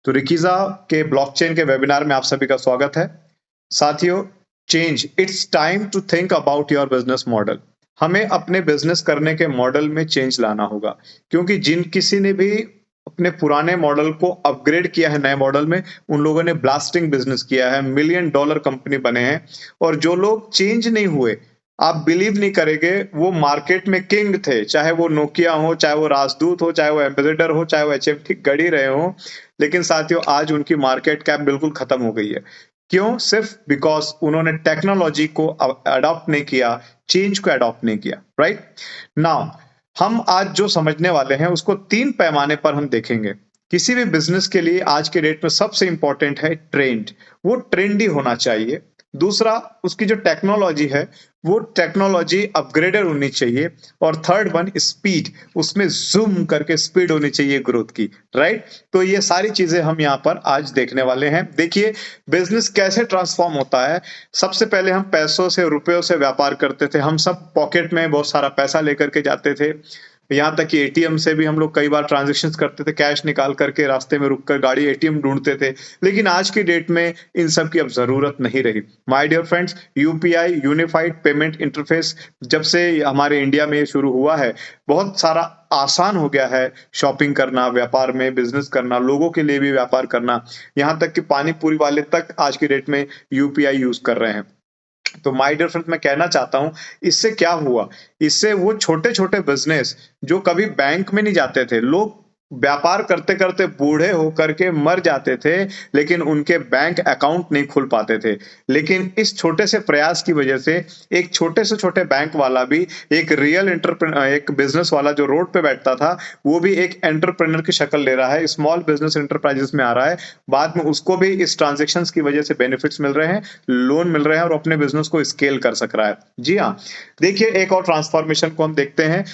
तो रिकीज़ा के ब्लॉकचेन के वेबिनार में आप सभी का स्वागत है। साथियों, change it's time to think about your business model. हमें अपने बिजनेस करने के मॉडल में चेंज लाना होगा, क्योंकि जिन किसी ने भी अपने पुराने मॉडल को अपग्रेड किया है नए मॉडल में, उन लोगों ने ब्लास्टिंग बिजनेस किया है, मिलियन डॉलर कंपनी बने हैं। और जो लोग चेंज नहीं हुए, आप बिलीव नहीं करेंगे, वो मार्केट में किंग थे, चाहे वो नोकिया हो, चाहे वो राजदूत हो, चाहे वो एम्बेसडर हो, चाहे वो एचएफटी गढ़ ही रहे हो। लेकिन साथियों, आज उनकी मार्केट कैप बिल्कुल खत्म हो गई है। क्यों? सिर्फ बिकॉज उन्होंने टेक्नोलॉजी को अडॉप्ट नहीं किया, चेंज को अडॉप्ट नहीं किया। राइट नाउ हम आज जो समझने वाले हैं उसको 3 पैमाने पर हम देखेंगे। किसी भी बिजनेस के लिए आज के डेट में सबसे इंपॉर्टेंट है ट्रेंड। वो ट्रेंडी होना चाहिए। दूसरा, उसकी जो टेक्नोलॉजी है वो टेक्नोलॉजी अपग्रेडेड होनी चाहिए। और थर्ड वन, स्पीड, उसमें जूम करके स्पीड होनी चाहिए ग्रोथ की। राइट, तो ये सारी चीजें हम यहाँ पर आज देखने वाले हैं। देखिए, बिजनेस कैसे ट्रांसफॉर्म होता है। सबसे पहले हम पैसों से, रुपयों से व्यापार करते थे। हम सब पॉकेट में बहुत सारा पैसा लेकर के जाते थे। यहाँ तक कि एटीएम से भी हम लोग कई बार ट्रांजैक्शंस करते थे, कैश निकाल करके रास्ते में रुककर गाड़ी एटीएम ढूंढते थे। लेकिन आज की डेट में इन सब की अब जरूरत नहीं रही। My dear friends, UPI unified payment interface जब से हमारे इंडिया में शुरू हुआ है, बहुत सारा आसान हो गया है शॉपिंग करना, व्यापार में बिजनेस करना, लोगों के लिए भी व्यापार करना। यहाँ तक कि पानी पूरी वाले तक आज की डेट में यूपीआई यूज कर रहे हैं। तो माय डियर फ्रेंड्स, मैं कहना चाहता हूं, इससे क्या हुआ? इससे वो छोटे छोटे बिजनेस जो कभी बैंक में नहीं जाते थे, लोग व्यापार करते करते बूढ़े होकर के मर जाते थे, लेकिन उनके बैंक अकाउंट नहीं खुल पाते थे। लेकिन इस छोटे से प्रयास की वजह से एक छोटे से छोटे बैंक वाला भी एक रियल एंटरप्रेन्योर, एक बिजनेस वाला जो रोड पे बैठता था, वो भी एक एंटरप्रेन्योर की शक्ल ले रहा है, स्मॉल बिजनेस एंटरप्राइजेस में आ रहा है। बाद में उसको भी इस ट्रांजेक्शन की वजह से बेनिफिट्स मिल रहे हैं, लोन मिल रहे हैं, और अपने बिजनेस को स्केल कर सक रहा है। जी हाँ, देखिए, एक और ट्रांसफॉर्मेशन को हम देखते हैं।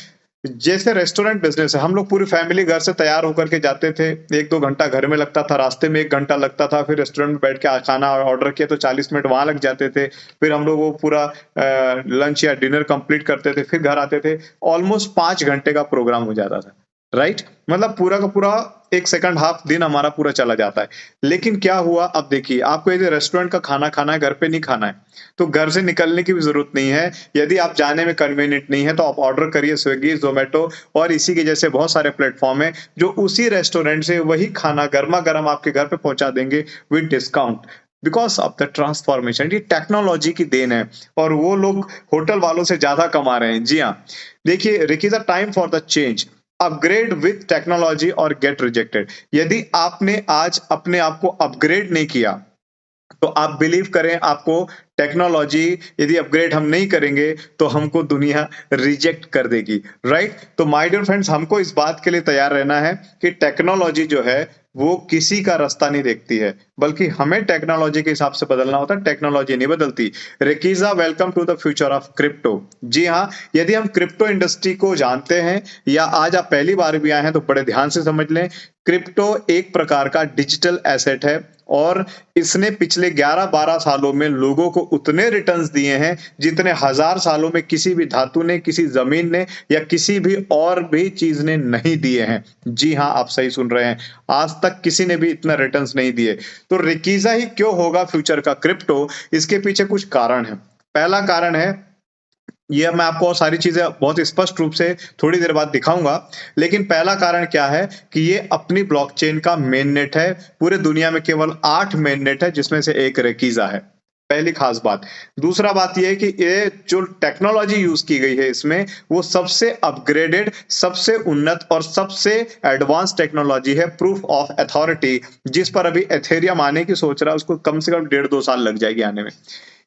जैसे रेस्टोरेंट बिजनेस है, हम लोग पूरी फैमिली घर से तैयार होकर के जाते थे। 1-2 घंटा घर में लगता था, रास्ते में 1 घंटा लगता था, फिर रेस्टोरेंट में बैठ के खाना ऑर्डर किया तो 40 मिनट वहां लग जाते थे। फिर हम लोग वो पूरा लंच या डिनर कंप्लीट करते थे, फिर घर आते थे। ऑलमोस्ट 5 घंटे का प्रोग्राम हो जाता था। राइट, मतलब पूरा का पूरा एक सेकंड हाफ दिन हमारा पूरा चला जाता है। लेकिन क्या हुआ? अब देखिए, आपको यदि रेस्टोरेंट का खाना खाना है, घर पे नहीं खाना है, तो घर से निकलने की भी जरूरत नहीं है। यदि आप जाने में कन्वीनियंट नहीं है तो आप ऑर्डर करिए स्विगी, जोमेटो और इसी के जैसे बहुत सारे प्लेटफॉर्म है जो उसी रेस्टोरेंट से वही खाना गर्मा गर्म आपके घर पे पहुंचा देंगे with discount. Because of the transformation, ये टेक्नोलॉजी की देन है, और वो लोग होटल वालों से ज्यादा कमा रहे हैं। जी हाँ, देखिए, Ricky the time for the change, upgrade with technology और गेट रिजेक्टेड। यदि आपने आज अपने आप को अपग्रेड नहीं किया, तो आप बिलीव करें, आपको टेक्नोलॉजी यदि अपग्रेड हम नहीं करेंगे तो हमको दुनिया रिजेक्ट कर देगी। राइट, तो माय डियर फ्रेंड्स, हमको इस बात के लिए तैयार रहना है कि टेक्नोलॉजी जो है वो किसी का रास्ता नहीं देखती है, बल्कि हमें टेक्नोलॉजी के हिसाब से बदलना होता है, टेक्नोलॉजी नहीं बदलती। Rikeeja, welcome to the future of crypto. जी हाँ, यदि हम क्रिप्टो इंडस्ट्री को जानते हैं या आज आप पहली बार भी आए हैं तो बड़े ध्यान से समझ लें। क्रिप्टो एक प्रकार का डिजिटल एसेट है, और इसने पिछले 11-12 सालों में लोगों को उतने रिटर्न्स दिए हैं जितने 1000 सालों में किसी भी धातु ने, किसी जमीन ने या किसी भी और भी चीज ने नहीं दिए हैं। जी हाँ, आप सही सुन रहे हैं, आज तक किसी ने भी इतना रिटर्न्स नहीं दिए। तो रिकीजा ही क्यों होगा फ्यूचर का क्रिप्टो? इसके पीछे कुछ कारण है। पहला कारण है, ये मैं आपको और सारी चीजें बहुत स्पष्ट रूप से थोड़ी देर बाद दिखाऊंगा, लेकिन पहला कारण क्या है कि ये अपनी ब्लॉकचेन का मेन नेट है। पूरे दुनिया में केवल 8 मेन नेट है, जिसमें से एक रेकीजा है। पहली खास बात। दूसरा बात यह है कि ये जो टेक्नोलॉजी यूज की गई है इसमें, वो सबसे अपग्रेडेड, सबसे उन्नत और सबसे एडवांस टेक्नोलॉजी है, प्रूफ ऑफ अथॉरिटी, जिस पर अभी एथेरियम आने की सोच रहा है, उसको कम से कम 1.5-2 साल लग जाएगी आने में।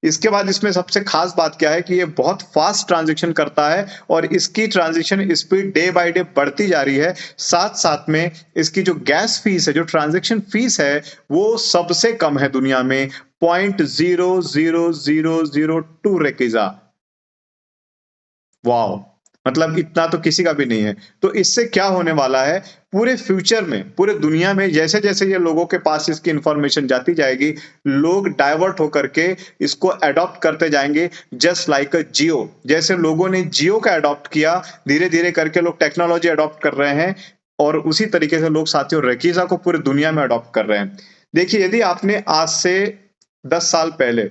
इसके बाद इसमें सबसे खास बात क्या है कि ये बहुत फास्ट ट्रांजैक्शन करता है, और इसकी transaction speed day by day बढ़ती जा रही है। साथ साथ में इसकी जो गैस फीस है, जो ट्रांजैक्शन फीस है, वो सबसे कम है दुनिया में, 0.00002 रेकिजा। वाओ, मतलब इतना तो किसी का भी नहीं है। तो इससे क्या होने वाला है, पूरे फ्यूचर में, पूरे दुनिया में जैसे जैसे ये लोगों के पास इसकी इंफॉर्मेशन जाती जाएगी, लोग डाइवर्ट होकर के इसको अडॉप्ट करते जाएंगे, जस्ट लाइक अ जियो। जैसे लोगों ने जियो का अडॉप्ट किया, धीरे धीरे करके लोग टेक्नोलॉजी अडॉप्ट कर रहे हैं। और उसी तरीके से लोग साथियों रेकीजा को पूरी दुनिया में अडॉप्ट कर रहे हैं। देखिए, यदि आपने आज से 10 साल पहले,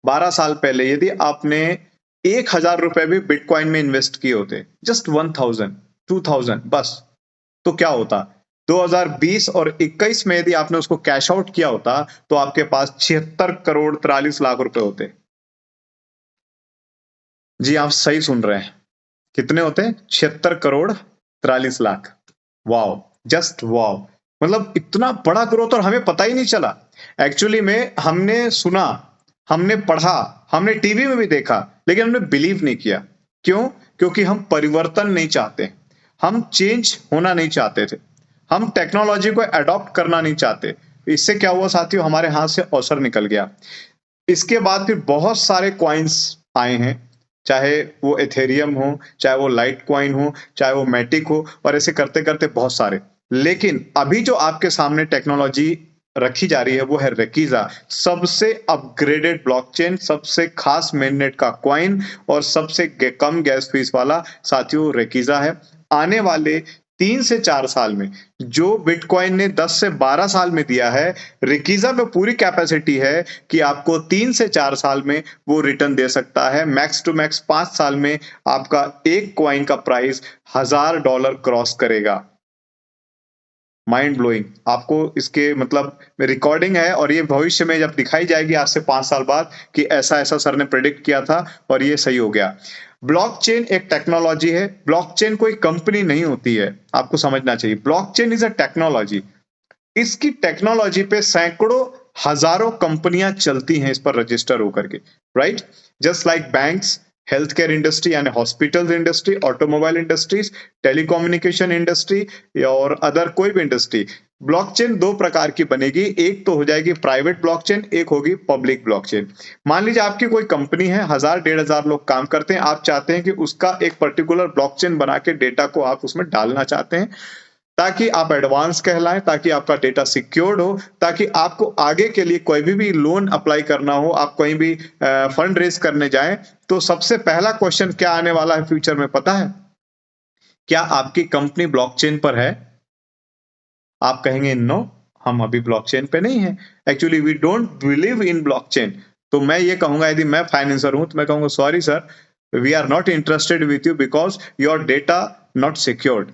12 साल पहले यदि आपने ₹1000 भी बिटकॉइन में इन्वेस्ट किए होते, जस्ट 1000, 2000 बस, तो क्या होता? 2020 और 21 में यदि आपने उसको कैश आउट किया होता, तो आपके पास 76 करोड़ 43 लाख रुपए होते। जी, आप सही सुन रहे हैं। कितने होते हैं? 76 crore 43 lakh. Wow! Just wow! मतलब इतना बड़ा ग्रोथ और हमें पता ही नहीं चला। एक्चुअली में हमने सुना, हमने पढ़ा, हमने टीवी में भी देखा, लेकिन हमने बिलीव नहीं किया। क्यों? क्योंकि हम परिवर्तन नहीं चाहते। हम चेंज होना नहीं चाहते थे। हम टेक्नोलॉजी को अडॉप्ट करना नहीं चाहते। इससे क्या हुआ साथियों? हमारे हाथ से अवसर निकल गया। इसके बाद फिर बहुत सारे कॉइन्स आए हैं, चाहे वो एथेरियम हो, चाहे वो लाइट कॉइन हो, चाहे वो मैटिक हो, और ऐसे करते-करते बहुत सारे। लेकिन अभी जो आपके सामने टेक्नोलॉजी रखी जा रही है वो है रेकीजा, सबसे अपग्रेडेड ब्लॉकचेन, सबसे खास मेननेट का कॉइन और सबसे कम गैस फीस वाला साथियों रेकीजा है। आने वाले 3 से 4 साल में जो बिटकॉइन ने 10 से 12 साल में दिया है, रेकीजा में पूरी कैपेसिटी है कि आपको 3 से 4 साल में वो रिटर्न दे सकता है। मैक्स टू मैक्स 5 साल में आपका एक कॉइन का प्राइस $1000 क्रॉस करेगा। Mind blowing. आपको इसके मतलब रिकॉर्डिंग है और ये भविष्य में जब दिखाई जाएगी आज से 5 साल बाद कि ऐसा-ऐसा सर ने प्रेडिक्ट किया था और ये सही हो गया। ब्लॉकचेन एक टेक्नोलॉजी है, ब्लॉकचेन कोई कंपनी नहीं होती है, आपको समझना चाहिए। Blockchain is a technology. इसकी टेक्नोलॉजी पे सैकड़ों, हजारों कंपनियां चलती हैं इस पर रजिस्टर होकर के, right? Just like banks, health care industry यानी hospitals industry, automobile industries, telecommunication industry और अदर कोई भी इंडस्ट्री। ब्लॉकचेन दो प्रकार की बनेगी, एक तो हो जाएगी प्राइवेट ब्लॉकचेन, एक होगी पब्लिक ब्लॉकचेन। मान लीजिए आपकी कोई कंपनी है, 1000-1500 लोग काम करते हैं, आप चाहते हैं कि उसका एक पर्टिकुलर ब्लॉकचेन बना के डेटा को आप उसमें डालना चाहते हैं ताकि आप एडवांस कहलाएं, ताकि आपका डेटा सिक्योर्ड हो, ताकि आपको आगे के लिए कोई भी लोन अप्लाई करना हो, आप कहीं भी फंड रेज करने जाएं, तो सबसे पहला क्वेश्चन क्या आने वाला है फ्यूचर में पता है? क्या आपकी कंपनी ब्लॉकचेन पर है? आप कहेंगे नो, हम अभी ब्लॉकचेन पे नहीं है। Actually we don't believe in blockchain. तो मैं ये कहूंगा, यदि मैं फाइनेंसर हूं तो मैं कहूंगा sorry sir, we are not interested with you because your data not secured,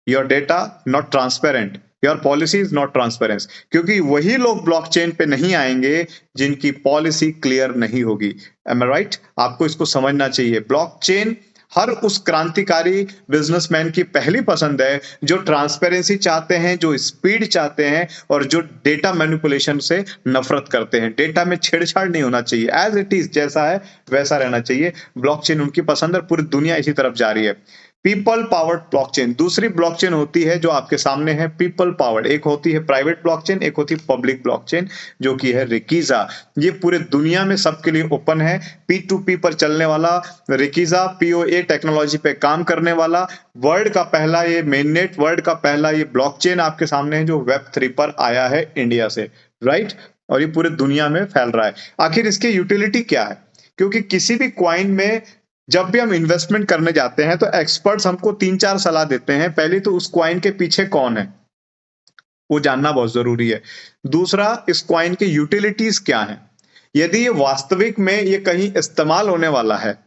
your data not transparent, your policy is not transparence. क्योंकि वही लोग ब्लॉकचेन पे नहीं आएंगे जिनकी पॉलिसी क्लियर नहीं होगी। एम आई राइट? आपको इसको समझना चाहिए। ब्लॉकचेन हर उस क्रांतिकारी बिजनेसमैन की पहली पसंद है जो ट्रांसपेरेंसी चाहते हैं, जो स्पीड चाहते हैं और जो डेटा मैनिपुलेशन से नफरत करते हैं। डेटा में छेड़छाड़ नहीं होना चाहिए, एज इट इज जैसा है वैसा रहना चाहिए। ब्लॉकचेन उनकी पसंद है, पूरी दुनिया इसी तरफ जा रही है। पीपल पावर्ड ब्लॉकचेन दूसरी ब्लॉकचेन होती है जो आपके सामने है, पीपल पावर्ड। एक होती है प्राइवेट ब्लॉकचेन, एक होती है पब्लिक ब्लॉकचेन जो कि है रेकीजा। ये पूरे दुनिया में सबके लिए ओपन है, P2P पर चलने वाला रेकीजा, POA टेक्नोलॉजी पे काम करने वाला वर्ल्ड का पहला ये मेननेट, वर्ल्ड का पहला ये ब्लॉकचेन आपके सामने है जो Web3 पर आया है इंडिया से, राइट? और ये पूरे दुनिया में फैल रहा है। आखिर इसकी यूटिलिटी क्या है? क्योंकि किसी भी क्वाइन में जब भी हम इन्वेस्टमेंट करने जाते हैं तो एक्सपर्ट्स हमको 3-4 सलाह देते हैं। पहली तो उस क्वाइन के पीछे कौन है वो जानना बहुत जरूरी है। दूसरा, इस क्वाइन की यूटिलिटीज क्या है, यदि ये वास्तविक में ये कहीं इस्तेमाल होने वाला है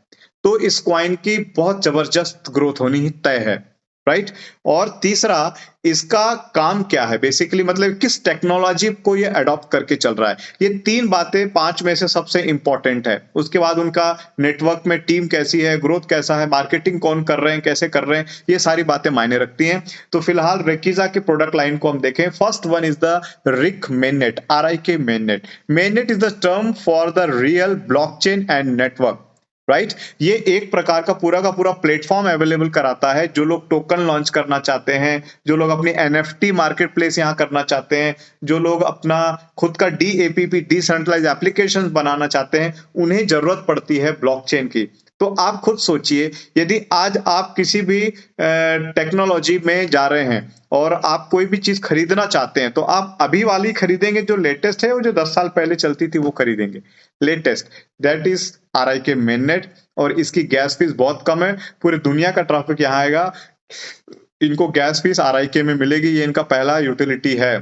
तो इस क्वाइन की बहुत जबरदस्त ग्रोथ होनी ही तय है, राइट? और तीसरा, इसका काम क्या है, बेसिकली मतलब किस टेक्नोलॉजी को ये अडॉप्ट करके चल रहा है। ये 3 बातें 5 में से सबसे इंपॉर्टेंट है। उसके बाद उनका नेटवर्क में टीम कैसी है, ग्रोथ कैसा है, मार्केटिंग कौन कर रहे हैं, कैसे कर रहे हैं, ये सारी बातें मायने रखती हैं। तो फिलहाल रेकीजा के प्रोडक्ट लाइन को हम देखें। First one is the Rick mainnet, RIK mainnet. Mainnet is the term for the real blockchain and network, right? ये एक प्रकार का पूरा प्लेटफॉर्म अवेलेबल कराता है। जो लोग टोकन लॉन्च करना चाहते हैं, जो लोग अपनी NFT मार्केट प्लेस यहां करना चाहते हैं, जो लोग अपना खुद का DAPP डिसेंट्रलाइज एप्लीकेशन बनाना चाहते हैं, उन्हें जरूरत पड़ती है ब्लॉकचेन की। तो आप खुद सोचिए, यदि आज आप किसी भी टेक्नोलॉजी में जा रहे हैं और आप कोई भी चीज खरीदना चाहते हैं तो आप अभी वाली खरीदेंगे जो लेटेस्ट है, वो जो 10 साल पहले चलती थी वो खरीदेंगे, latest. That is RIK mainnet. और इसकी गैस फीस बहुत कम है, पूरी दुनिया का ट्रैफिक यहाँ आएगा इनको गैस फीस RIK में मिलेगी, ये इनका पहला यूटिलिटी है।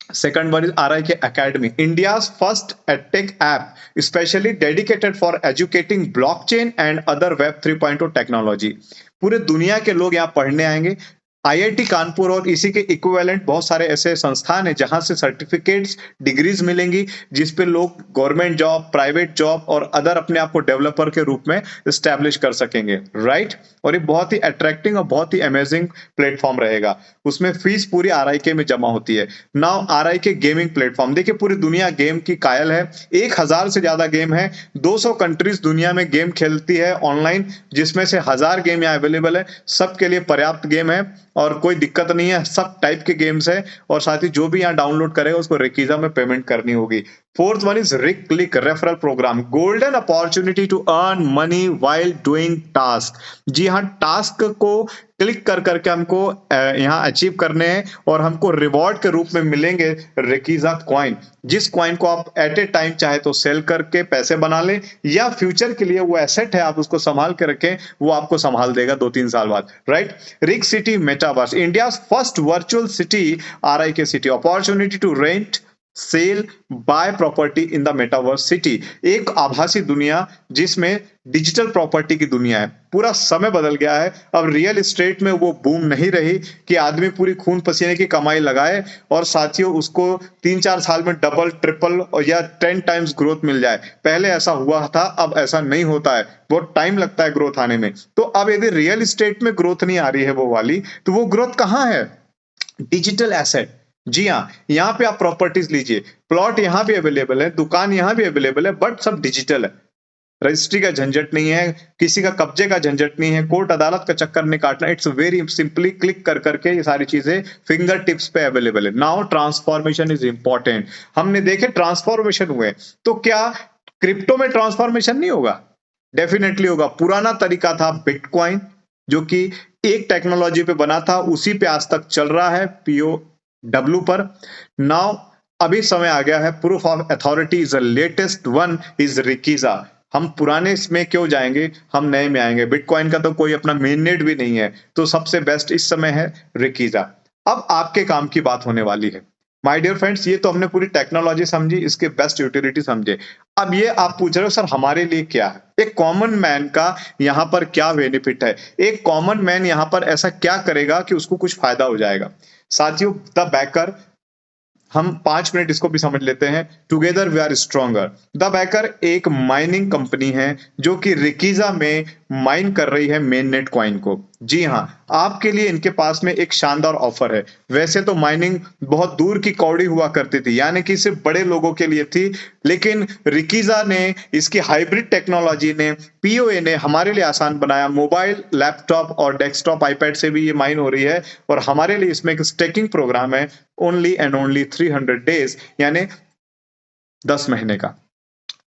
Second one is RIK Academy, India's first edtech app, especially dedicated for educating blockchain and other Web 3.0 technology. पूरे दुनिया के लोग यहाँ पढ़ने आएंगे। IIT कानपुर और इसी के इक्विवेलेंट बहुत सारे ऐसे संस्थान हैं जहां से सर्टिफिकेट्स, डिग्रीज मिलेंगी, जिस पे लोग गवर्नमेंट जॉब, प्राइवेट जॉब और अदर अपने आप को डेवलपर के रूप में स्टैब्लिश कर सकेंगे, राइट। और ये बहुत ही अट्रैक्टिंग और बहुत ही अमेजिंग प्लेटफॉर्म रहेगा। उसमें फीस पूरी RIK में जमा होती है। नाउ RIK गेमिंग प्लेटफॉर्म, देखिए पूरी दुनिया गेम की कायल है। 1000 से ज्यादा गेम है, 200 कंट्रीज दुनिया में गेम खेलती है ऑनलाइन, जिसमें से 1000 गेम यहाँ अवेलेबल है। सबके लिए पर्याप्त गेम है और कोई दिक्कत नहीं है, सब टाइप के गेम्स है। और साथ ही जो भी यहाँ डाउनलोड करेगा उसको रिकीजा में पेमेंट करनी होगी। Fourth one is Rick click referral program, golden opportunity to earn money while doing task. जी हाँ, टास्क को क्लिक कर करके हमको यहाँ अचीव करने हैं और हमको रिवॉर्ड के रूप में मिलेंगे रिकीजा कॉइन, जिस कॉइन को आप एट ए टाइम चाहे तो सेल करके पैसे बना लें, या फ्यूचर के लिए वो एसेट है, आप उसको संभाल के रखें, वो आपको संभाल देगा 2-3 साल बाद, right. Rik city metaverse, India first virtual city RIK city, opportunity to rent, sale, buy property in the metaverse city. एक आभासी दुनिया जिसमें डिजिटल प्रॉपर्टी की दुनिया है। पूरा समय बदल गया है। अब रियल एस्टेट में वो बूम नहीं रही कि आदमी पूरी खून पसीने की कमाई लगाए और साथियों उसको 3-4 साल में डबल, ट्रिपल या 10 टाइम्स ग्रोथ मिल जाए। पहले ऐसा हुआ था, अब ऐसा नहीं होता है, बहुत टाइम लगता है ग्रोथ आने में। तो अब यदि रियल एस्टेट में ग्रोथ नहीं आ रही है वो वाली, तो वो ग्रोथ कहाँ है? Digital asset. जी हाँ, यहाँ पे आप प्रॉपर्टीज लीजिए, प्लॉट यहाँ भी अवेलेबल है, दुकान यहाँ भी अवेलेबल है, बट सब डिजिटल है। रजिस्ट्री का झंझट नहीं है, किसी का कब्जे का झंझट नहीं है, कोर्ट अदालत का चक्कर नहीं काटना। इट्स वेरी सिंपली क्लिक कर करके ये सारी चीजें फिंगर टिप्स पे अवेलेबल है। Now transformation is important. हमने देखे ट्रांसफॉर्मेशन हुए, तो क्या क्रिप्टो में ट्रांसफॉर्मेशन नहीं होगा? डेफिनेटली होगा। पुराना तरीका था बिटकॉइन, जो कि एक टेक्नोलॉजी पे बना था, उसी पे आज तक चल रहा है, POW पर। नाउ अभी समय आ गया है, proof of authority is the latest one is Rikeeja. हम पुराने इसमें क्यों जाएंगे, हम नए में आएंगे। बिटकॉइन का तो कोई अपना मेननेट भी नहीं है, तो सबसे बेस्ट इस समय है रिकीजा। अब आपके काम की बात होने वाली है माय डियर फ्रेंड्स। ये तो हमने पूरी टेक्नोलॉजी समझी, इसके बेस्ट यूटिलिटी समझे। अब ये आप पूछ रहे हो सर हमारे लिए क्या है, एक कॉमन मैन का यहाँ पर क्या बेनिफिट है, एक कॉमन मैन यहाँ पर ऐसा क्या करेगा कि उसको कुछ फायदा हो जाएगा। साथियों, द बैकर, हम 5 मिनट इसको भी समझ लेते हैं। Together we are stronger. The backer एक माइनिंग कंपनी है जो कि रिकीजा में माइन कर रही है मेन नेट कॉइन को। जी हाँ, आपके लिए इनके पास में एक शानदार ऑफर है। वैसे तो माइनिंग बहुत दूर की कौड़ी हुआ करती थी, यानी कि सिर्फ बड़े लोगों के लिए थी, लेकिन रिकीजा ने, इसकी हाइब्रिड टेक्नोलॉजी ने, POA ने हमारे लिए आसान बनाया। मोबाइल, लैपटॉप और डेस्कटॉप, आईपैड से भी ये माइन हो रही है और हमारे लिए इसमें एक स्टेकिंग प्रोग्राम है, ओनली एंड ओनली 300 डेज, यानी 10 महीने का।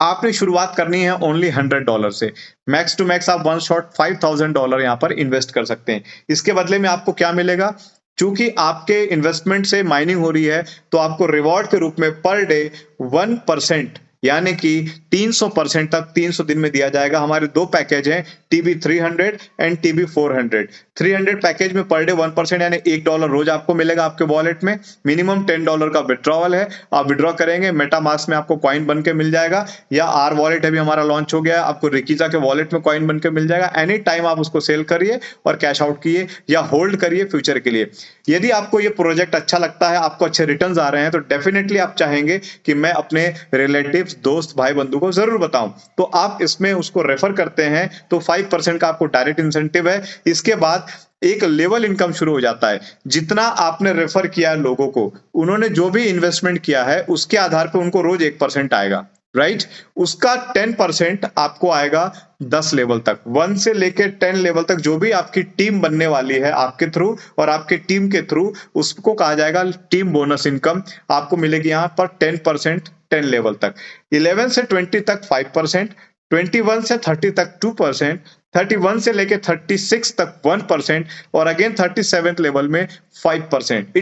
आपने शुरुआत करनी है ओनली $100 से। मैक्स टू मैक्स आप वन शॉट $5000 यहाँ पर इन्वेस्ट कर सकते हैं। इसके बदले में आपको क्या मिलेगा? चूंकि आपके इन्वेस्टमेंट से माइनिंग हो रही है, तो आपको रिवॉर्ड के रूप में पर डे 1%, यानी कि 300% तक 300 दिन में दिया जाएगा। हमारे 2 पैकेज हैं, TB 300 एंड TB 400। 300 पैकेज में पर डे 1% यानी $1 रोज आपको मिलेगा आपके वॉलेट में। मिनिमम $10 का विड्रॉवल है, आप विड्रॉ करेंगे, मेटामास्क में आपको कॉइन बन के मिल जाएगा, या R वॉलेट अभी हमारा लॉन्च हो गया है, आपको रिकीजा के वॉलेट में कॉइन बन के मिल जाएगा। एनी टाइम आप उसको सेल करिए और कैश आउट किए या होल्ड करिए फ्यूचर के लिए। यदि आपको ये प्रोजेक्ट अच्छा लगता है, आपको अच्छे रिटर्न्स आ रहे हैं, तो डेफिनेटली आप चाहेंगे कि मैं अपने रिलेटिव्स, दोस्त, भाई बंधु को जरूर बताऊं, तो आप इसमें उसको रेफर करते हैं तो 5% का आपको डायरेक्ट इंसेंटिव है। इसके बाद एक लेवल इनकम शुरू हो जाता है। जितना आपने रेफर किया है लोगों को, उन्होंने जो भी इन्वेस्टमेंट किया है उसके आधार पर उनको रोज 1% आएगा, राइट। उसका 10% आपको आएगा 10 लेवल तक, 1 से लेके 10 लेवल तक। जो भी आपकी टीम बनने वाली है आपके थ्रू और आपके टीम के थ्रू, उसको कहा जाएगा टीम बोनस इनकम। आपको मिलेगी यहाँ पर 10% 10 लेवल तक। 11 से 20 तक 5%, 21 से 30 तक 2%, 31 से लेके 36 तक 1% और अगेन 37th लेवल में 5%।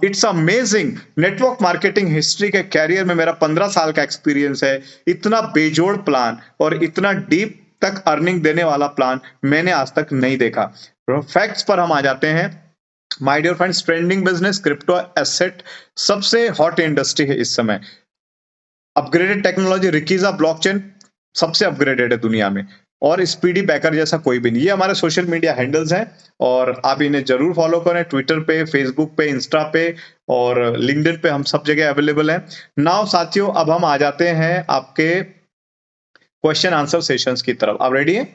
It's amazing. Network marketing history के कैरियर में मेरा 15 साल का एक्सपीरियंस है। इतना बेजोड़ प्लान और इतना डीप तक अर्निंग देने वाला प्लान मैंने आज तक नहीं देखा। फैक्ट्स पर हम आ जाते हैं। My dear friends, trending business crypto asset सबसे हॉट इंडस्ट्री है इस समय। अपग्रेडेड टेक्नोलॉजी रिकीजा ब्लॉकचेन सबसे अपग्रेडेड है दुनिया में, और स्पीडी बैकर जैसा कोई भी नहीं। ये हमारे सोशल मीडिया हैंडल्स हैं और आप इन्हें जरूर फॉलो करें, ट्विटर पे, फेसबुक पे, इंस्टा पे और लिंक्डइन पे, हम सब जगह अवेलेबल हैं। नाउ साथियों, अब हम आ जाते हैं आपके क्वेश्चन आंसर सेशंस की तरफ। आप रेडी हैं?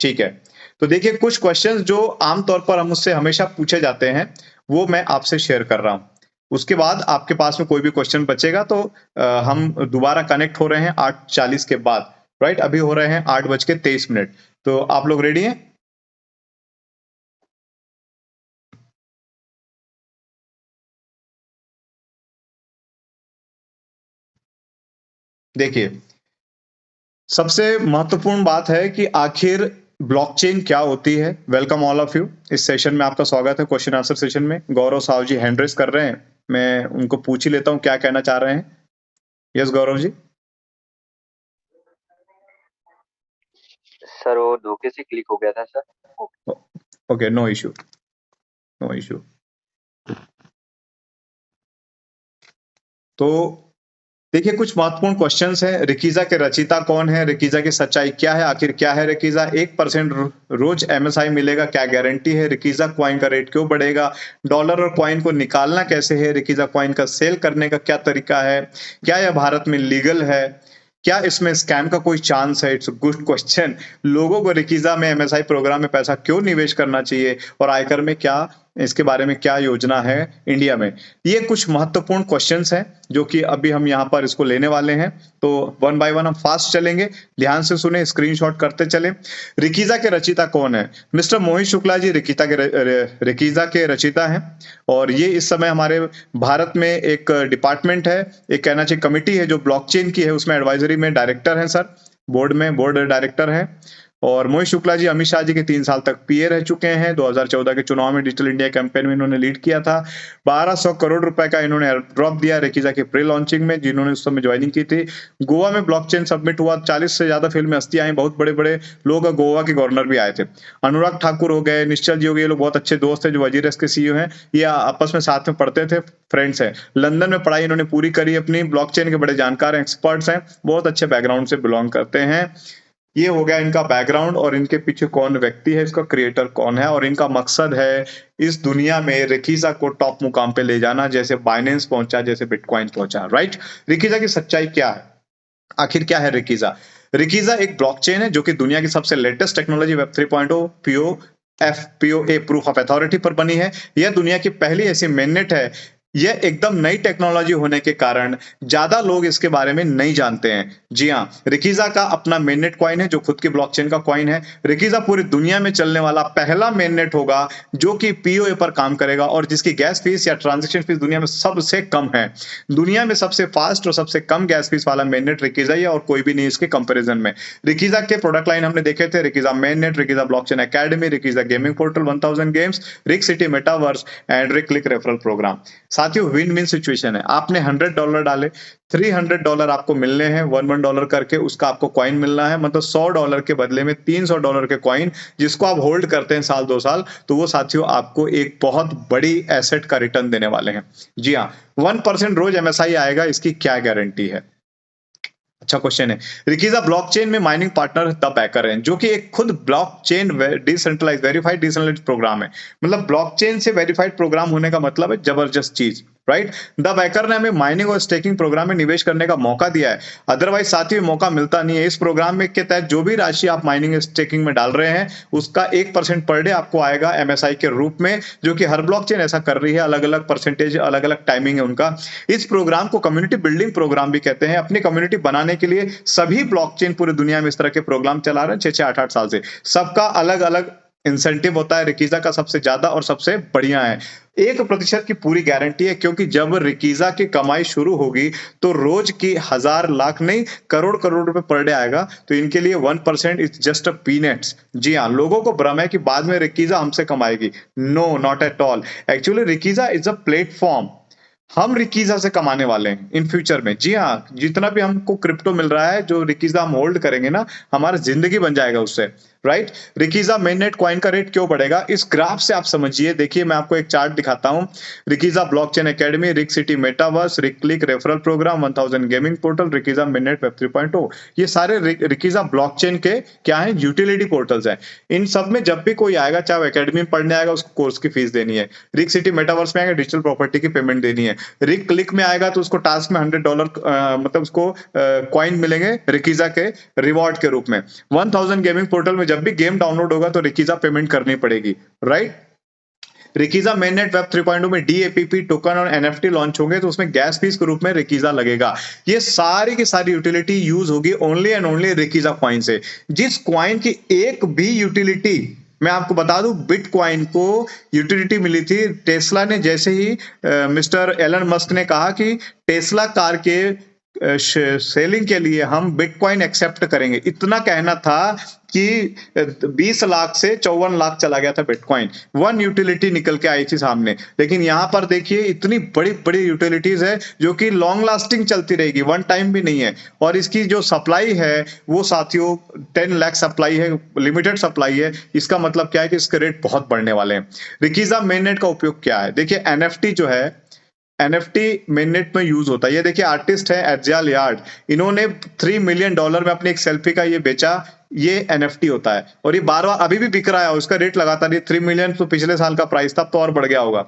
ठीक है। तो देखिए, कुछ क्वेश्चंस जो आमतौर पर हम मुझसे हमेशा पूछे जाते हैं वो मैं आपसे शेयर कर रहा हूं। उसके बाद आपके पास में कोई भी क्वेश्चन बचेगा तो हम दोबारा कनेक्ट हो रहे हैं 8:40 के बाद, राइट? अभी हो रहे हैं 8:23। तो आप लोग रेडी हैं? देखिए, सबसे महत्वपूर्ण बात है कि आखिर ब्लॉकचेन क्या होती है। वेलकम ऑल ऑफ यू, इस सेशन में आपका स्वागत है। क्वेश्चन आंसर सेशन में गौरव साहु जी हैंड रेस कर रहे हैं, मैं उनको पूछ ही लेता हूं क्या कहना चाह रहे हैं। यस गौरव जी। सर वो धोखे से क्लिक हो गया था sir. Okay, no issue, no issue. तो देखिए, कुछ महत्वपूर्ण क्वेश्चंस हैं। रिकीजा के रचयिता कौन है? रिकीजा की सच्चाई क्या है? आखिर क्या है रिकीजा? 1% रोज एमएसआई मिलेगा, क्या गारंटी है? रिकीजा कॉइन का रेट क्यों बढ़ेगा? डॉलर और कॉइन को निकालना कैसे है? रिकीजा कॉइन का सेल करने का क्या तरीका है? क्या यह भारत में लीगल है? क्या इसमें स्कैम का कोई चांस है? It's good question. लोगों को रिकीजा में एमएसआई प्रोग्राम में पैसा क्यों निवेश करना चाहिए, और आयकर में क्या इसके बारे में क्या योजना है इंडिया में? ये कुछ महत्वपूर्ण क्वेश्चंस हैं जो कि अभी हम यहाँ पर इसको लेने वाले हैं। तो वन बाय वन हम फास्ट चलेंगे, ध्यान से सुने, स्क्रीनशॉट करते चले। रिकीजा के रचयिता कौन है? मिस्टर मोहित शुक्ला जी रिकीजा के रचयिता हैं, और ये इस समय हमारे भारत में एक डिपार्टमेंट है, एक कहना चाहिए कमिटी है जो ब्लॉकचेन की है, उसमें एडवाइजरी में डायरेक्टर हैं सर, बोर्ड डायरेक्टर हैं। और मोहित शुक्ला जी अमित शाह जी के 3 साल तक पीए रह चुके हैं। 2014 के चुनाव में डिजिटल इंडिया कैंपेन में इन्होंने लीड किया था। 1200 करोड़ रुपए का इन्होंने ड्रॉप दिया रिकीजा के प्री लॉन्चिंग में, जिन्होंने उस समय ज्वाइनिंग की थी। गोवा में ब्लॉकचेन सबमिट हुआ, 40 से ज्यादा फिल्मी हस्तियां आई, बहुत बड़े बड़े लोग, गोवा के गवर्नर भी आए थे। अनुराग ठाकुर हो गए, निश्चल जी हो गए, ये लोग बहुत अच्छे दोस्त हैं जो वजीरस के सीईओ हैं, ये आपस में साथ में पढ़ते थे, फ्रेंड्स हैं। लंदन में पढ़ाई इन्होंने पूरी करी अपनी, ब्लॉकचेन के बड़े जानकार एक्सपर्ट्स हैं, बहुत अच्छे बैकग्राउंड से बिलोंग करते हैं। ये हो गया इनका बैकग्राउंड, और इनके पीछे कौन व्यक्ति है, इसका क्रिएटर कौन है, और इनका मकसद है इस दुनिया में रिकीजा को टॉप मुकाम पे ले जाना, जैसे बाइनेंस पहुंचा, जैसे बिटकॉइन पहुंचा, राइट? रिकीजा की सच्चाई क्या है? आखिर क्या है रिकीजा? रिकीजा एक ब्लॉकचेन है जो कि दुनिया की सबसे latest technology web 3.0 POA proof of authority पर बनी है। यह दुनिया की पहली ऐसी मेननेट है। यह एकदम नई टेक्नोलॉजी होने के कारण ज्यादा लोग इसके बारे में नहीं जानते हैं। जी हाँ, रिकीजा का अपना मेननेट कॉइन है जो खुद की ब्लॉकचेन का कॉइन है। रिकीजा पूरी दुनिया में चलने वाला पहला मेननेट होगा जो कि पीओए पर काम करेगा, और जिसकी गैस फीस या ट्रांजेक्शन फीस दुनिया में सबसे कम है। दुनिया में सबसे फास्ट और सबसे कम गैस फीस वाला मेननेट रिकीजा ही है, और कोई भी नहीं इसके कंपेरिजन में। रिकीजा के प्रोडक्ट लाइन हमने देखे थे, Rikeeja mainnet, Rikeeja blockchain academy, Rikeeja gaming portal 1000 games, Rick city metaverse and Rick click referral program. साथियों, विन विन सिचुएशन है। आपने $100 डाले, $300 आपको मिलने हैं, $1 करके उसका आपको कॉइन मिलना है, मतलब $100 के बदले में $300 के कॉइन, जिसको आप होल्ड करते हैं साल 2 साल, तो वो साथियों आपको एक बहुत बड़ी एसेट का रिटर्न देने वाले हैं। जी हाँ, 1% रोज एमएसआई आएगा, इसकी क्या गारंटी है? अच्छा क्वेश्चन है। रिकीजा ब्लॉकचेन में माइनिंग पार्टनर द बैकर हैं, जो कि एक खुद blockchain decentralize verified decentralize program है। मतलब ब्लॉकचेन से वेरीफाइड प्रोग्राम होने का मतलब है जबरदस्त चीज, राइट? द बैकर ने हमें माइनिंग और स्टेकिंग प्रोग्राम में निवेश करने का मौका दिया है, अदरवाइज साथियों मौका मिलता नहीं है। इस प्रोग्राम में के तहत जो भी राशि आप माइनिंग स्टेकिंग में डाल रहे हैं, उसका 1% पर डे आपको आएगा एमएसआई के रूप में, जो कि हर ब्लॉकचेन ऐसा कर रही है, अलग अलग परसेंटेज, अलग अलग टाइमिंग है उनका। इस प्रोग्राम को कम्युनिटी बिल्डिंग प्रोग्राम भी कहते हैं। अपनी कम्युनिटी बनाने के लिए सभी ब्लॉकचेन पूरी दुनिया में इस तरह के प्रोग्राम चला रहे हैं 6-6, 8-8 साल से। सबका अलग अलग इंसेंटिव होता है, रिकीजा का सबसे ज्यादा और सबसे बढ़िया है। 1% की पूरी गारंटी है, क्योंकि जब रिकीजा की कमाई शुरू होगी तो रोज की हजार लाख नहीं, करोड़ करोड़ रुपए पर डे आएगा। तो इनके लिए 1% इज जस्ट अ पीनट्स। जी हाँ, लोगों को भ्रम है कि बाद में रिकीजा हमसे कमाएगी। No, not at all. Actually Rikeeja is a platform, हम रिकीजा से कमाने वाले हैं इन फ्यूचर में। जी हाँ, जितना भी हमको क्रिप्टो मिल रहा है, जो रिकीजा हम होल्ड करेंगे ना, हमारा जिंदगी बन जाएगा उससे, राइट। रिकीजा मेननेट कॉइन का रेट क्यों बढ़ेगा, इस ग्राफ से आप समझिए। देखिए मैं आपको एक चार्ट दिखाता हूं। Rikeeja blockchain academy, Rick city metaverse, Rick click referral program, 1000 gaming portal, Rikeeja mainnet web 3.0, ये सारे रिकीजा ब्लॉकचेन के क्या है, यूटिलिटी पोर्टल्स हैं। इन सब में जब भी कोई आएगा, चाहे वो एकेडमी में पढ़ने आएगा, उसको कोर्स की फीस देनी है। रिक सिटी मेटावर्स में आएगा, डिजिटल प्रॉपर्टी की पेमेंट देनी है। रिक क्लिक में आएगा तो उसको टास्क में $100 मतलब उसको कॉइन मिलेंगे रिकीजा के रिवॉर्ड के रूप में। 1000 गेमिंग पोर्टल में जब भी गेम डाउनलोड होगा तो रिकीजा पेमेंट करनी पड़ेगी, राइट। रिकीजा मेननेट वेब 3.0 में डीएपीपी टोकन और एनएफटी लॉन्च होंगे तो उसमें गैस फीस के रूप में रिकीजा लगेगा। ये सारी की सारी यूटिलिटी यूज होगी ओनली एंड ओनली रिकीजा कॉइन से। जिस कॉइन की एक भी यूटिलिटी, मैं आपको बता दूं, बिटकॉइन को यूटिलिटी मिली थी टेस्ला ने। जैसे ही मिस्टर एलन मस्क ने कहा कि टेस्ला कार के सेलिंग के लिए हम बिटकॉइन एक्सेप्ट करेंगे, इतना कहना था कि 20 लाख से 54 लाख चला गया था बिटकॉइन। वन यूटिलिटी निकल के आई थी सामने। लेकिन यहां पर देखिए इतनी बड़ी बड़ी यूटिलिटीज है जो कि लॉन्ग लास्टिंग चलती रहेगी, वन टाइम भी नहीं है। और इसकी जो सप्लाई है वो साथियों 10 लाख सप्लाई है, लिमिटेड सप्लाई है। इसका मतलब क्या है कि इसके रेट बहुत बढ़ने वाले हैं। रिकीजा मेननेट का उपयोग क्या है, देखिए एनएफटी जो है, एनएफटी मेननेट में यूज होता है। ये देखिए आर्टिस्ट है एडजाल यार्ड, इन्होंने $3 मिलियन में अपनी एक सेल्फी का ये बेचा। ये एनएफटी होता है और ये बार बार अभी भी बिक रहा है। उसका रेट लगातार, ये 3 मिलियन तो पिछले साल का प्राइस था, तो और बढ़ गया होगा।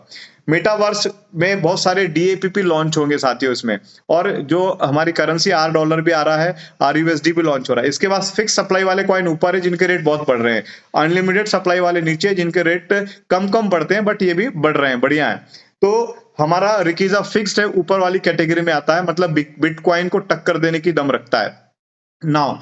मेटावर्स में बहुत सारे डीएपीपी लॉन्च होंगे साथियों इसमें, और जो हमारी करेंसी $R भी आ रहा है, RUSD भी लॉन्च हो रहा है। इसके बाद फिक्स सप्लाई वाले कॉइन ऊपर है जिनके रेट बहुत बढ़ रहे हैं, अनलिमिटेड सप्लाई वाले नीचे जिनके रेट कम कम बढ़ते हैं, बट ये भी बढ़ रहे हैं, बढ़िया है। तो हमारा रिकीजा फिक्स्ड है, ऊपर वाली कैटेगरी में आता है, मतलब बिटकॉइन को टक्कर देने की दम रखता है। नाउ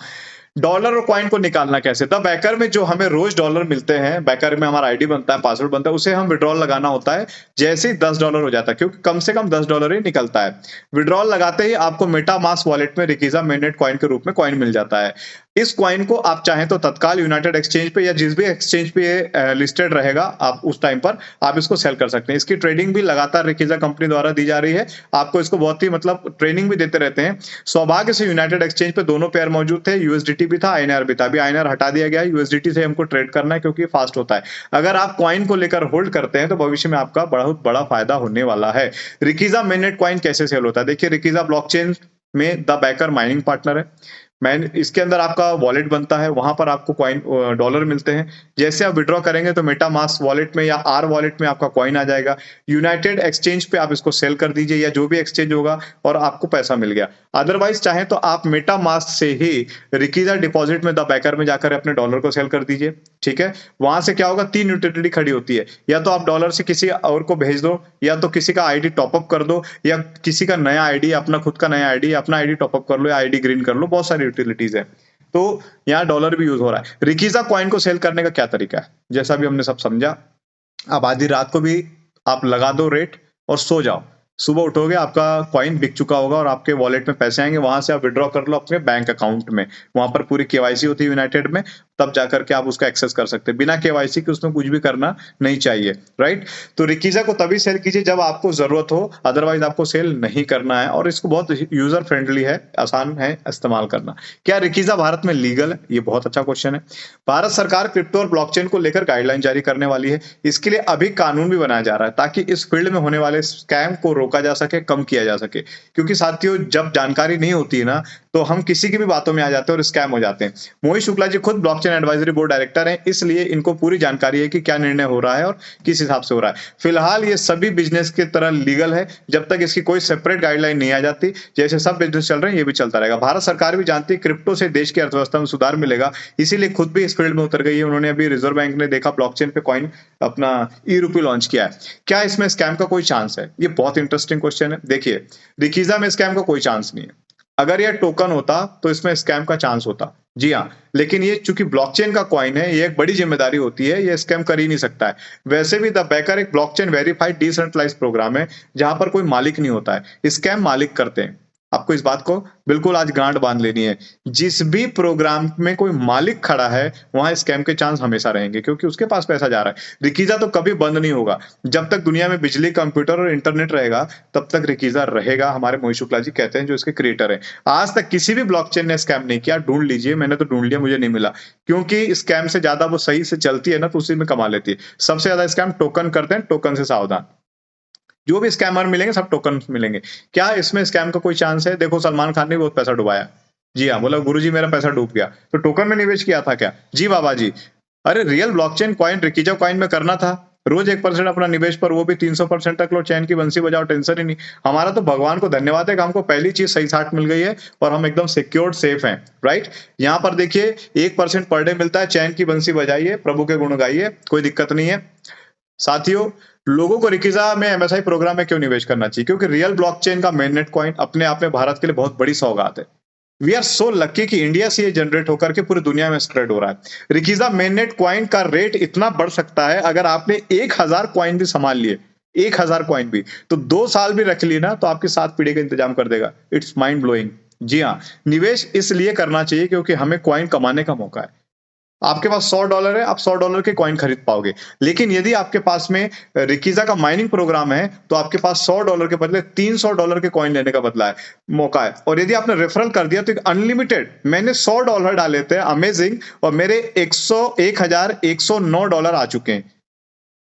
डॉलर और कॉइन को निकालना कैसे, द बैकर में जो हमें रोज डॉलर मिलते हैं, बैकर में हमारा आईडी बनता है, पासवर्ड बनता है, उसे हम विड्रॉल लगाना होता है जैसे ही $10 हो जाता है, क्योंकि कम से कम $10 ही निकलता है। विड्रॉल लगाते ही आपको मेटामास्क वॉलेट में रिकीजा मेननेट कॉइन के रूप में कॉइन मिल जाता है। इस कॉइन को आप चाहें तो तत्काल यूनाइटेड एक्सचेंज पे या जिस भी एक्सचेंज पे लिस्टेड रहेगा आप उस टाइम पर आप इसको सेल कर सकते हैं। इसकी ट्रेडिंग भी लगातार रिकीजा कंपनी द्वारा दी जा रही है। आपको इसको बहुत ही मतलब ट्रेनिंग भी देते रहते हैं। सौभाग्य से यूनाइटेड एक्सचेंज पे दोनों पेयर मौजूद थे, यूएसडीटी भी था, आईएनआर भी था। अभी आईएनआर हटा दिया गया है, यूएसडीटी से हमको ट्रेड करना है क्योंकि फास्ट होता है। अगर आप कॉइन को लेकर होल्ड करते हैं तो भविष्य में आपका बहुत बड़ा फायदा होने वाला है। रिकीजा मेननेट कॉइन कैसे सेल होता है, देखिए रिकीजा ब्लॉकचेन में द बैकर माइनिंग पार्टनर है। इसके अंदर आपका वॉलेट बनता है, वहां पर आपको कॉइन डॉलर मिलते हैं। जैसे आप विड्रॉ करेंगे तो मेटामास्क वॉलेट में या आर वॉलेट में आपका कॉइन आ जाएगा। यूनाइटेड एक्सचेंज पे आप इसको सेल कर दीजिए या जो भी एक्सचेंज होगा और आपको पैसा मिल गया। अदरवाइज चाहे तो आप मेटामास्क से ही रिकीजा डिपॉजिट में द बैकर में जाकर अपने डॉलर को सेल कर दीजिए, ठीक है। वहां से क्या होगा, 3 यूटिलिटी खड़ी होती है, या तो आप डॉलर से किसी और को भेज दो, या तो किसी का आईडी टॉपअप कर दो, या किसी का नया आईडी, अपना खुद का नया आईडी, अपना आईडी टॉपअप कर लो या आईडी ग्रीन कर लो, बहुत सारी यूटिलिटीज है। तो यहाँ डॉलर भी यूज हो रहा है। रिकीजा कॉइन को सेल करने का क्या तरीका है, जैसा भी हमने सब समझा। अब आधी रात को भी आप लगा दो रेट और सो जाओ, सुबह उठोगे आपका कॉइन बिक चुका होगा और आपके वॉलेट में पैसे आएंगे, वहां से आप विड्रॉ कर लो अपने बैंक अकाउंट में। वहां पर पूरी केवाईसी होती है यूनाइटेड में, तब जाकर के आप उसका एक्सेस कर सकते हैं। बिना केवाईसी के उसमें कुछ भी करना नहीं चाहिए, राइट। तो रिकीजा को तभी सेल कीजिए जब आपको जरूरत हो, अदरवाइज आपको सेल नहीं करना है। और इसको बहुत यूजर फ्रेंडली है, आसान है इस्तेमाल करना। क्या रिकीजा भारत में लीगल है, ये बहुत अच्छा क्वेश्चन है। भारत सरकार क्रिप्टो और ब्लॉकचेन को लेकर गाइडलाइन जारी करने वाली है। इसके लिए अभी कानून भी बनाया जा रहा है ताकि इस फील्ड में होने वाले स्कैम को रोका जा सके, कम किया जा सके। क्योंकि साथियों जब जानकारी नहीं होती है ना तो हम किसी की भी बातों में आ जाते हैं और स्कैम हो जाते हैं। मोहित शुक्ला जी खुद ब्लॉकचेन एडवाइजरी बोर्ड डायरेक्टर हैं, इसलिए इनको पूरी जानकारी है कि क्या निर्णय हो रहा है और किस हिसाब से हो रहा है। फिलहाल ये सभी बिजनेस की तरह लीगल है, जब तक इसकी कोई सेपरेट गाइडलाइन नहीं आ जाती। जैसे सब बिजनेस चल रहे हैं ये भी चलता रहेगा। भारत सरकार भी जानती है क्रिप्टो से देश की अर्थव्यवस्था में सुधार मिलेगा, इसीलिए खुद भी इस फील्ड में उतर गई है। उन्होंने अभी रिजर्व बैंक ने देखा ब्लॉकचेन पे कॉइन अपना ई-रूपी लॉन्च किया है। क्या इसमें स्कैम का कोई चांस है, ये बहुत इंटरेस्टिंग क्वेश्चन है। देखिए रिकीजा में स्कैम का कोई चांस नहीं है। अगर यह टोकन होता तो इसमें स्कैम का चांस होता, जी हाँ। लेकिन ये चूंकि ब्लॉकचेन का कॉइन है, ये एक बड़ी जिम्मेदारी होती है, ये स्कैम कर ही नहीं सकता है। वैसे भी द बैकर एक ब्लॉकचेन वेरीफाइड डिसेंट्रलाइज्ड प्रोग्राम है जहां पर कोई मालिक नहीं होता है, स्कैम मालिक करते हैं। आपको इस बात को बिल्कुल आज गांठ बांध लेनी है। जिस भी प्रोग्राम में कोई मालिक खड़ा है, वहां स्कैम के चांस हमेशा रहेंगे, क्योंकि उसके पास पैसा जा रहा है। रिकीजा तो कभी बंद नहीं होगा। जब तक दुनिया में बिजली, कंप्यूटर और इंटरनेट रहेगा, तब तक रिकीजा रहेगा। हमारे मोहित शुक्ला जी कहते हैं, जो इसके क्रिएटर हैं। आज तक किसी भी ब्लॉकचेन ने स्कैम नहीं किया। ढूंढ लीजिए, मैंने तो ढूंढ लिया, मुझे नहीं मिला। क्योंकि स्कैम से ज्यादा वो सही से चलती है ना, तो उसी में कमा लेती है। सबसे ज्यादा स्कैम टोकन करते हैं, टोकन से सावधान। जो भी स्कैमर मिलेंगे सब टोकन मिलेंगे। क्या इसमें स्कैम का कोई चांस है? देखो, सलमान खान ने बहुत पैसा डुबाया। जी हाँ, बोला गुरुजी मेरा पैसा डूब गया, तो टोकन में निवेश किया था क्या? जी बाबा जी। अरे रियल ब्लॉकचेन कॉइन, रिकीजा कॉइन में करना था। रोज 1% अपना निवेश पर, वो भी 300% तक लो, चैन की बंसी बजाओ, टेंशन ही नहीं। हमारा तो भगवान को धन्यवाद है कि हमको पहली चीज सही साट मिल गई है और हम एकदम सिक्योर्ड, सेफ हैं, राइट। यहाँ पर देखिए 1% पर डे मिलता है। चैन की बंसी बजाइए, प्रभु के गुण गाइए, कोई दिक्कत नहीं है। साथियों, लोगों को रिकीजा में, एमएसआई प्रोग्राम में क्यों निवेश करना चाहिए? क्योंकि रियल ब्लॉकचेन का मेननेट कॉइन अपने आप में भारत के लिए बहुत बड़ी सौगात है। वी आर सो लकी कि इंडिया से ये जनरेट होकर के पूरी दुनिया में स्प्रेड हो रहा है। रिकीजा मेननेट कॉइन का रेट इतना बढ़ सकता है, अगर आपने 1000 कॉइन भी संभाल लिए, 1000 कॉइन भी, तो 2 साल भी रख ली ना, तो आपकी 7 पीढ़ी का इंतजाम कर देगा। It's mind blowing. जी हाँ, निवेश इसलिए करना चाहिए क्योंकि हमें कॉइन कमाने का मौका है। आपके पास $100 है, आप $100 के कॉइन खरीद पाओगे। लेकिन यदि आपके पास में रिकीजा का माइनिंग प्रोग्राम है, तो आपके पास $100 के बदले $300 के कॉइन लेने का बदला है, मौका है। और यदि आपने रेफरल कर दिया तो अनलिमिटेड, मैंने $100 डाले थे, अमेजिंग, और मेरे 1109 आ चुके हैं।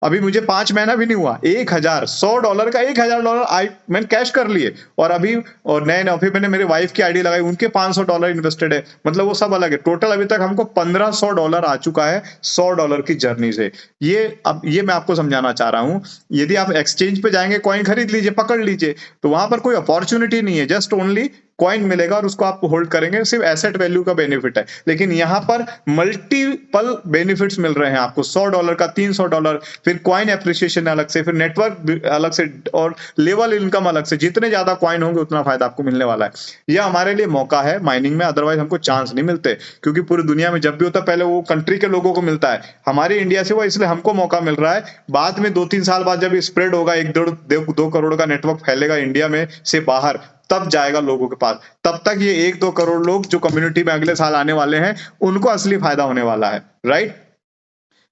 अभी मुझे 5 महीना भी नहीं हुआ। $100 का $1000 मैंने कैश कर लिए। और अभी, और नए अभी मैंने मेरे वाइफ की आईडी लगाई, उनके $500 इन्वेस्टेड है। मतलब वो सब अलग है। टोटल अभी तक हमको $1500 आ चुका है $100 की जर्नी से। ये मैं आपको समझाना चाह रहा हूं। यदि आप एक्सचेंज पे जाएंगे, कॉइन खरीद लीजिए, पकड़ लीजिए, तो वहां पर कोई अपॉर्चुनिटी नहीं है, जस्ट ओनली कॉइन मिलेगा और उसको आप होल्ड करेंगे, सिर्फ एसेट वैल्यू का बेनिफिट है। लेकिन यहाँ पर मल्टीपल बेनिफिट्स मिल रहे हैं आपको। $100 का $300, फिर कॉइन एप्रिसिएशन अलग से, फिर नेटवर्क अलग से, और लेवल इनकम अलग से। जितने ज्यादा कॉइन होंगे उतना फायदा आपको मिलने वाला है। यह हमारे लिए मौका है माइनिंग में, अदरवाइज हमको चांस नहीं मिलते। क्योंकि पूरी दुनिया में जब भी होता है, पहले वो कंट्री के लोगों को मिलता है, हमारे इंडिया से वो, इसलिए हमको मौका मिल रहा है। बाद में 2-3 साल बाद जब स्प्रेड होगा, 1-2 करोड़ का नेटवर्क फैलेगा इंडिया में से बाहर, तब जाएगा लोगों के पास। तब तक ये 1-2 करोड़ लोग जो कम्युनिटी में अगले साल आने वाले हैं, उनको असली फायदा होने वाला है, राइट।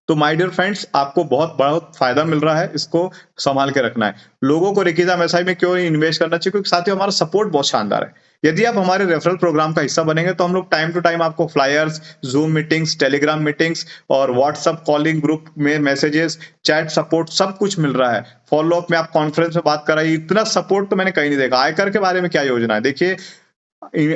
तो माय डियर फ्रेंड्स, आपको बहुत बहुत फायदा मिल रहा है, इसको संभाल के रखना है। लोगों को रिकीजा एमएसआई में क्यों इन्वेस्ट करना चाहिए? क्योंकि साथियों, हमारा सपोर्ट बहुत शानदार है। यदि आप हमारे रेफरल प्रोग्राम का हिस्सा बनेंगे, तो हम लोग टाइम टू टाइम आपको flyers, zoom meetings, Telegram meetings और व्हाट्सएप कॉलिंग ग्रुप में मैसेजेस, चैट सपोर्ट, सब कुछ मिल रहा है। फॉलो अप में आप कॉन्फ्रेंस में बात कराइए। इतना सपोर्ट तो मैंने कहीं नहीं देखा। आयकर के बारे में क्या योजना है? देखिए,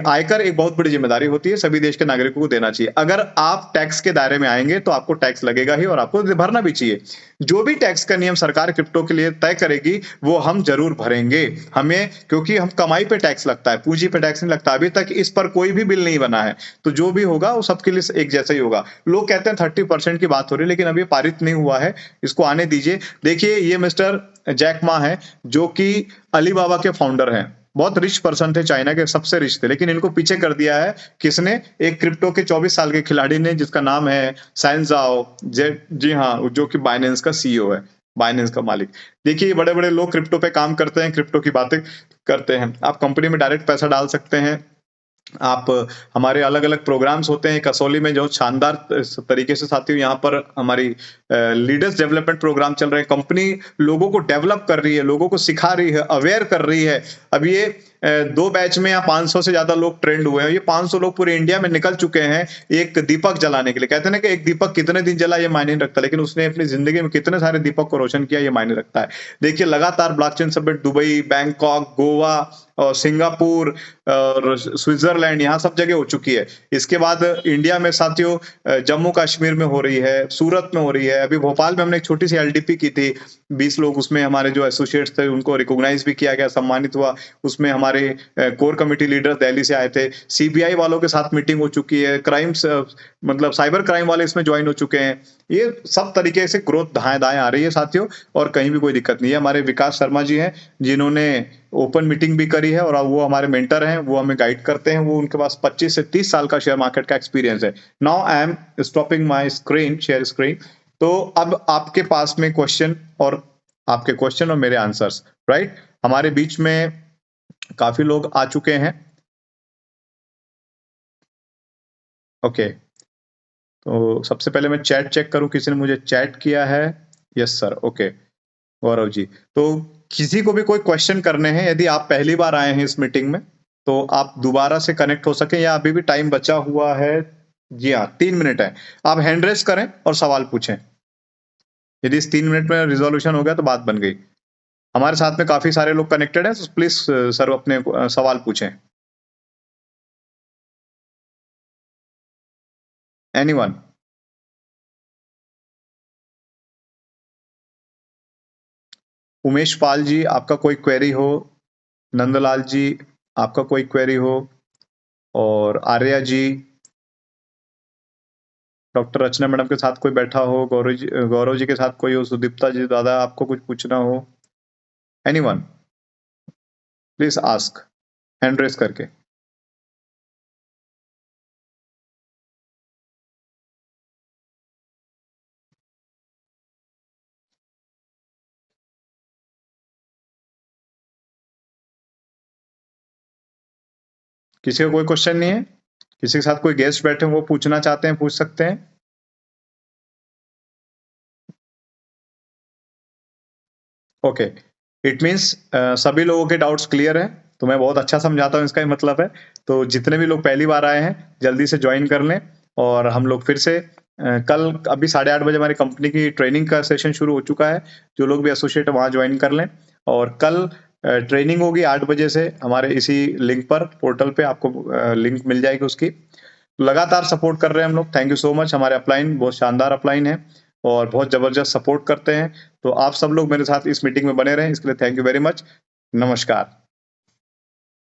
आयकर एक बहुत बड़ी जिम्मेदारी होती है, सभी देश के नागरिकों को देना चाहिए। अगर आप टैक्स के दायरे में आएंगे, तो आपको टैक्स लगेगा ही, और आपको भरना भी चाहिए। जो भी टैक्स का नियम सरकार क्रिप्टो के लिए तय करेगी, वो हम जरूर भरेंगे। हमें, क्योंकि हम कमाई पे टैक्स लगता है, पूंजी पे टैक्स नहीं लगता। अभी तक इस पर कोई भी बिल नहीं बना है, तो जो भी होगा वो सबके लिए एक जैसा ही होगा। लोग कहते हैं 30% की बात हो रही है, लेकिन अभी पारित नहीं हुआ है, इसको आने दीजिए। देखिए, ये मिस्टर जैक मा है, जो कि अलीबाबा के फाउंडर हैं। बहुत रिच पर्सन थे, चाइना के सबसे रिच थे, लेकिन इनको पीछे कर दिया है किसने? एक क्रिप्टो के 24 साल के खिलाड़ी ने, जिसका नाम है सैनजाओ जेट। जी हाँ, जो कि बाइनेंस का सीईओ है, बाइनेंस का मालिक। देखिए, ये बड़े बड़े लोग क्रिप्टो पे काम करते हैं, क्रिप्टो की बातें करते हैं। आप कंपनी में डायरेक्ट पैसा डाल सकते हैं। आप, हमारे अलग अलग प्रोग्राम्स होते हैं कसौली में, जो शानदार तरीके से साथियों यहाँ पर हमारी लीडर्स डेवलपमेंट प्रोग्राम चल रहे हैं। कंपनी लोगों को डेवलप कर रही है, लोगों को सिखा रही है, अवेयर कर रही है। अब ये 2 बैच में यहाँ 500 से ज्यादा लोग ट्रेंड हुए हैं। ये 500 लोग पूरे इंडिया में निकल चुके हैं एक दीपक जलाने के लिए। कहते हैं ना कि एक दीपक कितने दिन जला ये मायने रखता है, लेकिन उसने अपनी जिंदगी में कितने सारे दीपक को रोशन किया, ये मायने रखता है। देखिए, लगातार blockchain summit Dubai, Bangkok, Goa और सिंगापुर और स्विट्जरलैंड, यहाँ सब जगह हो चुकी है। इसके बाद इंडिया में साथियों जम्मू कश्मीर में हो रही है, सूरत में हो रही है। अभी भोपाल में हमने एक छोटी सी एलडीपी की थी, 20 लोग, उसमें हमारे जो एसोसिएट्स थे उनको रिकॉग्नाइज भी किया गया, सम्मानित हुआ। उसमें हमारे कोर कमेटी लीडर दिल्ली से आए थे। सीबीआई वालों के साथ मीटिंग हो चुकी है। क्राइम्स, मतलब साइबर क्राइम वाले इसमें ज्वाइन हो चुके हैं। ये सब तरीके से ग्रोथ दाएं दाएं आ रही है साथियों, और कहीं भी कोई दिक्कत नहीं है। हमारे विकास शर्मा जी हैं, जिन्होंने ओपन मीटिंग भी करी है, और वो हमारे मेंटर हैं, वो हमें गाइड करते हैं। वो, उनके पास 25 से 30 साल का शेयर मार्केट का एक्सपीरियंस है। Now I am stopping my screen, share screen. तो अब आपके पास में क्वेश्चन, और आपके क्वेश्चन और मेरे आंसर्स, राइट। हमारे बीच में काफी लोग आ चुके हैं। ओके, तो सबसे पहले मैं चैट चेक करूं, किसी ने मुझे चैट किया है। Yes sir, okay Gaurav ji. तो किसी को भी कोई क्वेश्चन करने हैं, यदि आप पहली बार आए हैं इस मीटिंग में, तो आप दोबारा से कनेक्ट हो सके, या अभी भी टाइम बचा हुआ है। जी हाँ, 3 मिनट है। आप हैंड रेस करें और सवाल पूछें। यदि इस 3 मिनट में रिजोल्यूशन हो गया तो बात बन गई। हमारे साथ में काफी सारे लोग कनेक्टेड हैं, तो प्लीज सर अपने सवाल पूछें। एनीवन? उमेश पाल जी, आपका कोई क्वेरी हो, नंदलाल जी आपका कोई क्वेरी हो, और आर्या जी, डॉक्टर रचना मैडम के साथ कोई बैठा हो, गौरव जी के साथ कोई हो, सुदीप्ता जी दादा आपको कुछ पूछना हो, anyone please ask, hand raise करके। किसी का कोई क्वेश्चन नहीं है? किसी के साथ कोई गेस्ट बैठे हैं, वो पूछना चाहते हैं, पूछ सकते हैं। ओके, इट मीन्स सभी लोगों के डाउट्स क्लियर हैं, तो मैं बहुत अच्छा समझाता हूँ, इसका ही मतलब है। तो जितने भी लोग पहली बार आए हैं, जल्दी से ज्वाइन कर लें, और हम लोग फिर से कल अभी 8:30 बजे हमारी कंपनी की ट्रेनिंग का सेशन शुरू हो चुका है। जो लोग भी एसोसिएट है वहाँ ज्वाइन कर लें, और कल ट्रेनिंग होगी 8 बजे से हमारे इसी लिंक पर, पोर्टल पे आपको लिंक मिल जाएगी उसकी। लगातार सपोर्ट कर रहे हैं हम लोग, थैंक यू सो मच। हमारे अपलाइन बहुत शानदार अपलाइन है और बहुत जबरदस्त सपोर्ट करते हैं। तो आप सब लोग मेरे साथ इस मीटिंग में बने रहें, इसके लिए थैंक यू वेरी मच। नमस्कार।